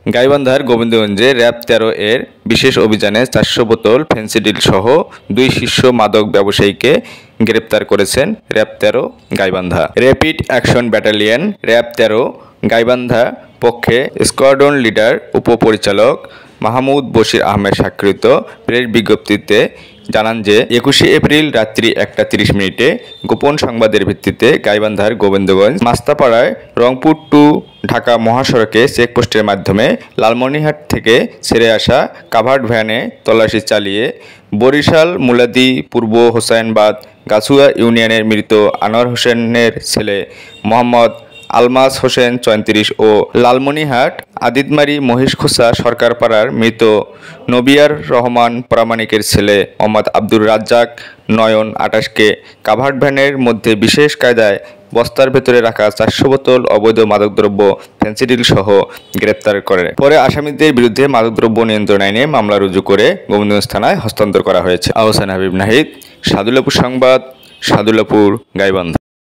গাইবান্ধার গোবিন্দগঞ্জে র্যাব ১৩ এর বিশেষ অভিযানে ৪০০ বোতল ফেনসিডিল সহ ২ শীর্ষ মাদক ব্যবসায়ীকে গ্রেপ্তার করেছেন RAB ১৩ Gaibandha. Rapid action battalion RAB ১৩ Gaibandha পক্ষে স্কোয়াড্রন লিডার উপপরিচালক মাহমুদ বশির আহমেদ স্বাক্ষরিত প্রেস বিজ্ঞপ্তিতে জানান যে ২১শে এপ্রিল রাত্রি ১টা ৩০ গোপন সংবাদের ভিত্তিতে গাইবান্ধার গোবিন্দগঞ্জ মাস্তাপাড়ায় রংপুর টু ঢাকা মহাসড়কে চেকপোস্টের মাধ্যমে লালমনিরহাট থেকে ছেড়ে আসা কাভার্ড ভ্যানে তল্লাশি চালিয়ে বরিশাল মুলাদি পূর্ব হোসাইনবাদ গাছুয়া ইউনিয়নের মৃত আনোয়ার হোসেনের ছেলে মোহাম্মদ আলমাস হোসেন ৩৫ ও লালমনিরহাট আদিতমারি মহিষখোসা সরকারপাড়ার মৃত নবিয়ার রহমান প্রামাণিকের ছেলে মোহাম্মদ আব্দুর রাজ্জাক নয়ন ২৮কে কাভার্ড ভ্যানের মধ্যে বিশেষ কায়দায় বস্তার ভেতরে রাখা ৪০০ বোতল অবৈধ মাদকদ্রব্য ফেনসিডিল সহ গ্রেপ্তার করে। পরে আসামিদের বিরুদ্ধে মাদকদ্রব্য নিয়ন্ত্রণ আইনে মামলা রুজু করে গোবিন্দগঞ্জ থানায় হস্তান্তর করা হয়েছে। আহসান হাবিব নাহিদ, সাদুল্লাপুর সংবাদ, সাদুল্লাপুর, গাইবান্ধা।